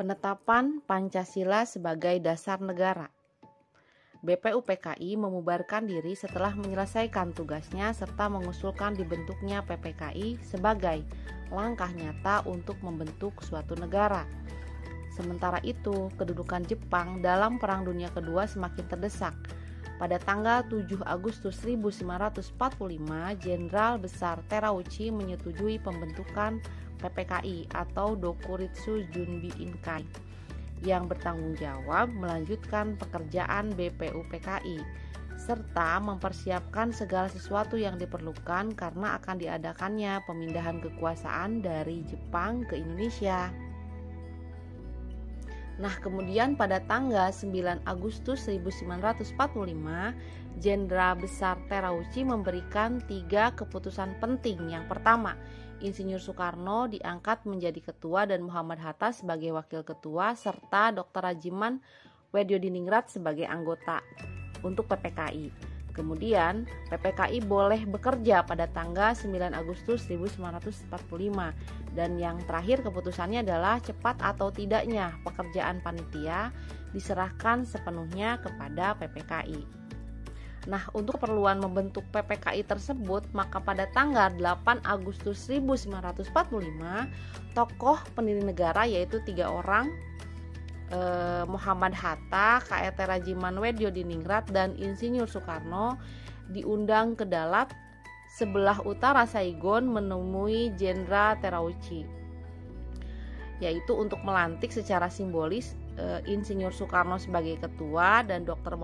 Penetapan Pancasila sebagai dasar negara. BPUPKI memubarkan diri setelah menyelesaikan tugasnya serta mengusulkan dibentuknya PPKI sebagai langkah nyata untuk membentuk suatu negara. Sementara itu, kedudukan Jepang dalam Perang Dunia Kedua semakin terdesak. Pada tanggal 7 Agustus 1945, Jenderal Besar Terauchi menyetujui pembentukan PPKI atau Dokuritsu Junbi Inkai yang bertanggung jawab melanjutkan pekerjaan BPUPKI serta mempersiapkan segala sesuatu yang diperlukan karena akan diadakannya pemindahan kekuasaan dari Jepang ke Indonesia. Nah, kemudian pada tanggal 9 Agustus 1945, Jenderal Besar Terauchi memberikan 3 keputusan penting. Yang pertama, Insinyur Soekarno diangkat menjadi ketua dan Muhammad Hatta sebagai wakil ketua serta Dr. Rajiman Wedyodiningrat sebagai anggota untuk PPKI. Kemudian PPKI boleh bekerja pada tanggal 9 Agustus 1945 dan yang terakhir keputusannya adalah cepat atau tidaknya pekerjaan panitia diserahkan sepenuhnya kepada PPKI. Nah, untuk keperluan membentuk PPKI tersebut, maka pada tanggal 8 Agustus 1945 tokoh pendiri negara yaitu 3 orang, Muhammad Hatta, KRT Rajiman Wedyodiningrat, dan Insinyur Soekarno diundang ke Dalat sebelah utara Saigon menemui Jenderal Terauchi, yaitu untuk melantik secara simbolis Insinyur Soekarno sebagai ketua dan Dr.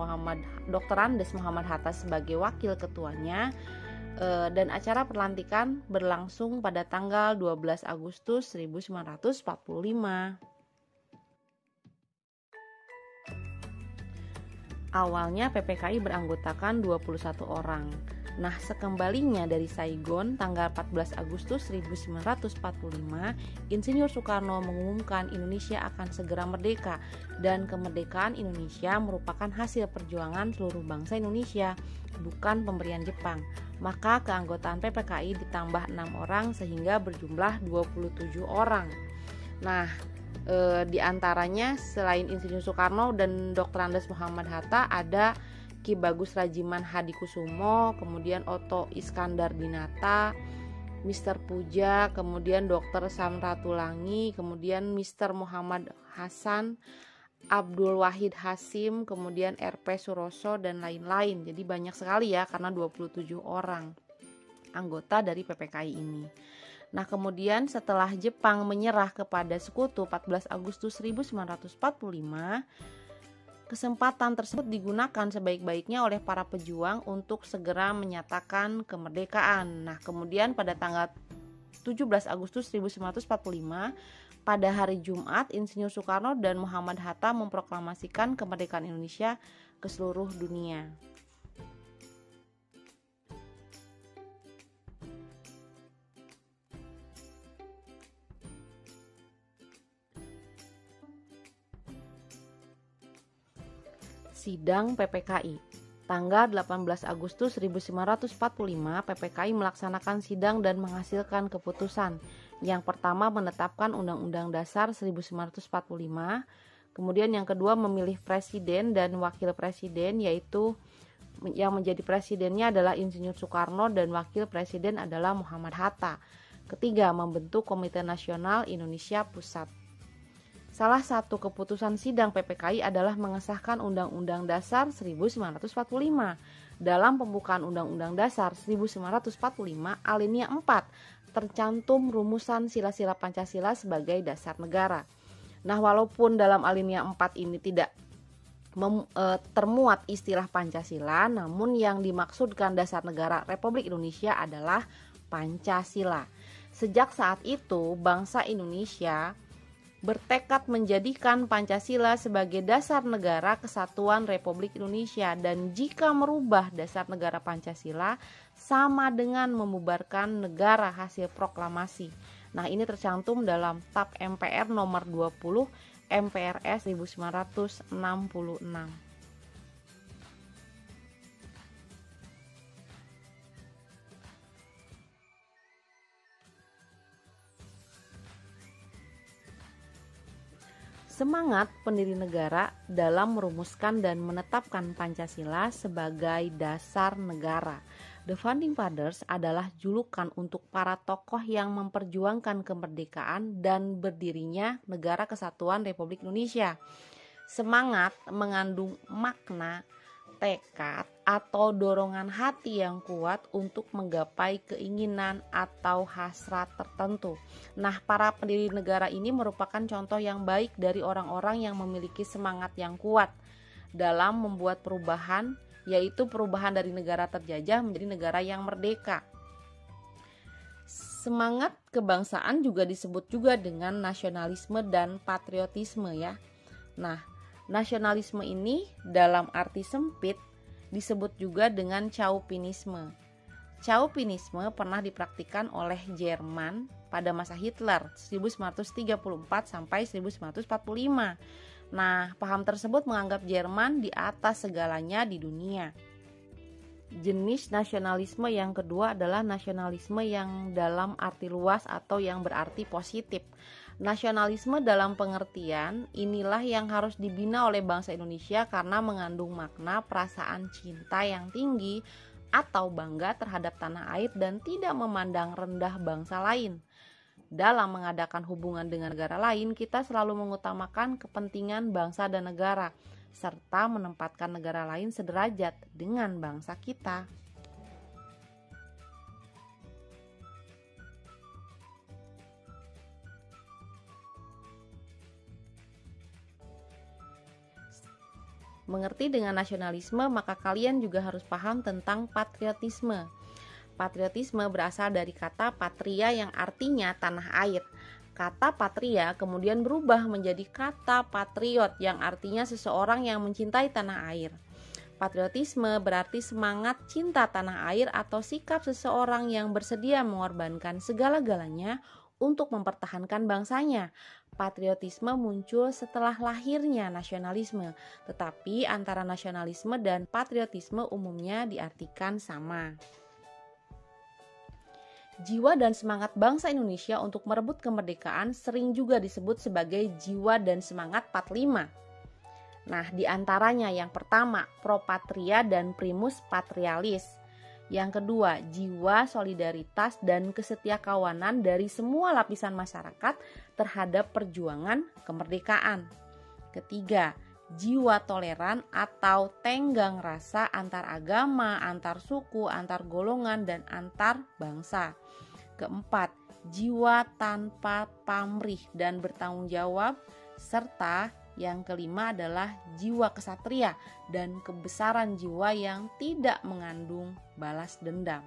Andes Muhammad Hatta sebagai wakil ketuanya, dan acara pelantikan berlangsung pada tanggal 12 Agustus 1945. Awalnya PPKI beranggotakan 21 orang. Nah, sekembalinya dari Saigon tanggal 14 Agustus 1945, Insinyur Soekarno mengumumkan Indonesia akan segera merdeka dan kemerdekaan Indonesia merupakan hasil perjuangan seluruh bangsa Indonesia, bukan pemberian Jepang. Maka keanggotaan PPKI ditambah 6 orang sehingga berjumlah 27 orang. Nah, di antaranya selain Insinyur Soekarno dan Dr. Andes Muhammad Hatta ada Ki Bagus Rajiman Hadikusumo, kemudian Oto Iskandar Dinata, Mr. Puja, kemudian Dr. Samratulangi, kemudian Mr. Muhammad Hasan, Abdul Wahid Hasim, kemudian RP Suroso dan lain-lain. Jadi banyak sekali ya karena 27 orang anggota dari PPKI ini. Nah, kemudian setelah Jepang menyerah kepada sekutu 14 Agustus 1945, kesempatan tersebut digunakan sebaik-baiknya oleh para pejuang untuk segera menyatakan kemerdekaan. Nah, kemudian pada tanggal 17 Agustus 1945, pada hari Jumat, Insinyur Soekarno dan Muhammad Hatta memproklamasikan kemerdekaan Indonesia ke seluruh dunia. Sidang PPKI. Tanggal 18 Agustus 1945, PPKI melaksanakan sidang dan menghasilkan keputusan. Yang pertama menetapkan Undang-Undang Dasar 1945, kemudian yang kedua memilih presiden dan wakil presiden, yaitu yang menjadi presidennya adalah Insinyur Soekarno dan wakil presiden adalah Muhammad Hatta. Ketiga, membentuk Komite Nasional Indonesia Pusat. Salah satu keputusan sidang PPKI adalah mengesahkan Undang-Undang Dasar 1945. Dalam pembukaan Undang-Undang Dasar 1945, alinea 4 tercantum rumusan sila-sila Pancasila sebagai dasar negara. Nah, walaupun dalam alinea 4 ini tidak termuat istilah Pancasila, namun yang dimaksudkan dasar negara Republik Indonesia adalah Pancasila. Sejak saat itu, bangsa Indonesia bertekad menjadikan Pancasila sebagai dasar negara kesatuan Republik Indonesia, dan jika merubah dasar negara Pancasila sama dengan membubarkan negara hasil proklamasi. Nah, ini tercantum dalam TAP MPR nomor 20 MPRS 1966. Semangat pendiri negara dalam merumuskan dan menetapkan Pancasila sebagai dasar negara. The Founding Fathers adalah julukan untuk para tokoh yang memperjuangkan kemerdekaan dan berdirinya Negara Kesatuan Republik Indonesia. Semangat mengandung makna, tekad, atau dorongan hati yang kuat untuk menggapai keinginan atau hasrat tertentu. Nah, para pendiri negara ini merupakan contoh yang baik dari orang-orang yang memiliki semangat yang kuat dalam membuat perubahan, yaitu perubahan dari negara terjajah menjadi negara yang merdeka. Semangat kebangsaan juga disebut juga dengan nasionalisme dan patriotisme ya. Nah, nasionalisme ini dalam arti sempit disebut juga dengan Chauvinisme. Chauvinisme pernah dipraktikkan oleh Jerman pada masa Hitler 1934 sampai 1945. Nah, paham tersebut menganggap Jerman di atas segalanya di dunia. Jenis nasionalisme yang kedua adalah nasionalisme yang dalam arti luas atau yang berarti positif. Nasionalisme dalam pengertian inilah yang harus dibina oleh bangsa Indonesia karena mengandung makna perasaan cinta yang tinggi atau bangga terhadap tanah air dan tidak memandang rendah bangsa lain. Dalam mengadakan hubungan dengan negara lain, kita selalu mengutamakan kepentingan bangsa dan negara, serta menempatkan negara lain sederajat dengan bangsa kita. Mengerti dengan nasionalisme, maka kalian juga harus paham tentang patriotisme. Patriotisme berasal dari kata patria yang artinya tanah air. Kata patria kemudian berubah menjadi kata patriot yang artinya seseorang yang mencintai tanah air. Patriotisme berarti semangat cinta tanah air atau sikap seseorang yang bersedia mengorbankan segala-galanya untuk mempertahankan bangsanya. Patriotisme muncul setelah lahirnya nasionalisme, tetapi antara nasionalisme dan patriotisme umumnya diartikan sama. Jiwa dan semangat bangsa Indonesia untuk merebut kemerdekaan sering juga disebut sebagai jiwa dan semangat 45. Nah, diantaranya yang pertama, pro patria dan primus patrialis. Yang kedua, jiwa solidaritas dan kesetiakawanan dari semua lapisan masyarakat terhadap perjuangan kemerdekaan. Ketiga, jiwa toleran atau tenggang rasa antar agama, antar suku, antar golongan, dan antar bangsa. Keempat, jiwa tanpa pamrih dan bertanggung jawab, serta yang kelima adalah jiwa kesatria dan kebesaran jiwa yang tidak mengandung balas dendam.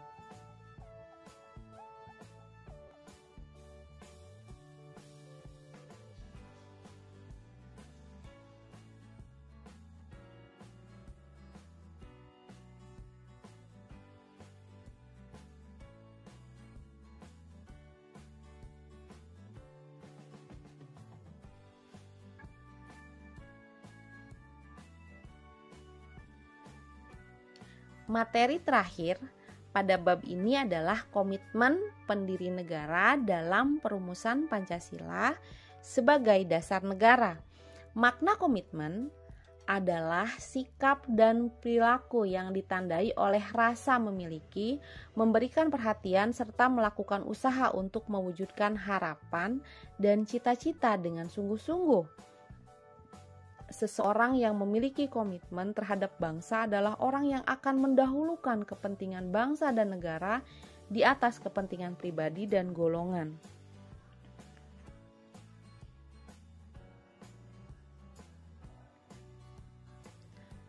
Materi terakhir pada bab ini adalah komitmen pendiri negara dalam perumusan Pancasila sebagai dasar negara. Makna komitmen adalah sikap dan perilaku yang ditandai oleh rasa memiliki, memberikan perhatian, serta melakukan usaha untuk mewujudkan harapan dan cita-cita dengan sungguh-sungguh. Seseorang yang memiliki komitmen terhadap bangsa adalah orang yang akan mendahulukan kepentingan bangsa dan negara di atas kepentingan pribadi dan golongan.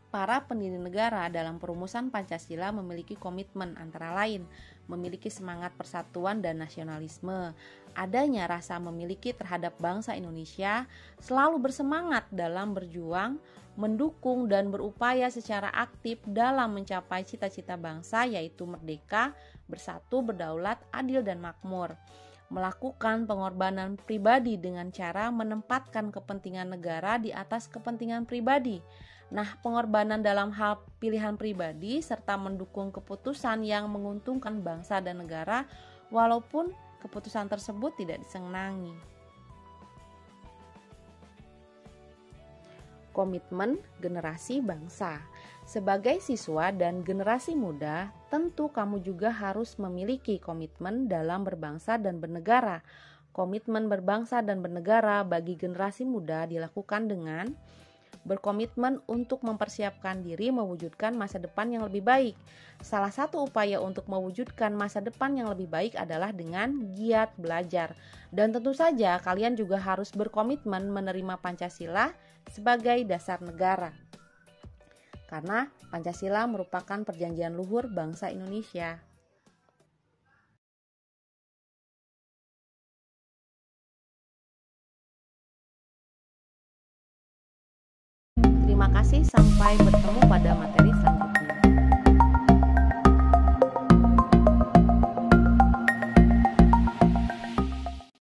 Para pendiri negara dalam perumusan Pancasila memiliki komitmen antara lain memiliki semangat persatuan dan nasionalisme, adanya rasa memiliki terhadap bangsa Indonesia, selalu bersemangat dalam berjuang, mendukung dan berupaya secara aktif dalam mencapai cita-cita bangsa yaitu merdeka, bersatu, berdaulat, adil dan makmur. Melakukan pengorbanan pribadi dengan cara menempatkan kepentingan negara di atas kepentingan pribadi. Nah, pengorbanan dalam hal pilihan pribadi serta mendukung keputusan yang menguntungkan bangsa dan negara walaupun keputusan tersebut tidak disenangi. Komitmen generasi bangsa. Sebagai siswa dan generasi muda, tentu kamu juga harus memiliki komitmen dalam berbangsa dan bernegara. Komitmen berbangsa dan bernegara bagi generasi muda dilakukan dengan berkomitmen untuk mempersiapkan diri mewujudkan masa depan yang lebih baik. Salah satu upaya untuk mewujudkan masa depan yang lebih baik adalah dengan giat belajar. Dan tentu saja kalian juga harus berkomitmen menerima Pancasila sebagai dasar negara. Karena Pancasila merupakan perjanjian luhur bangsa Indonesia. Terima kasih, sampai bertemu pada materi selanjutnya.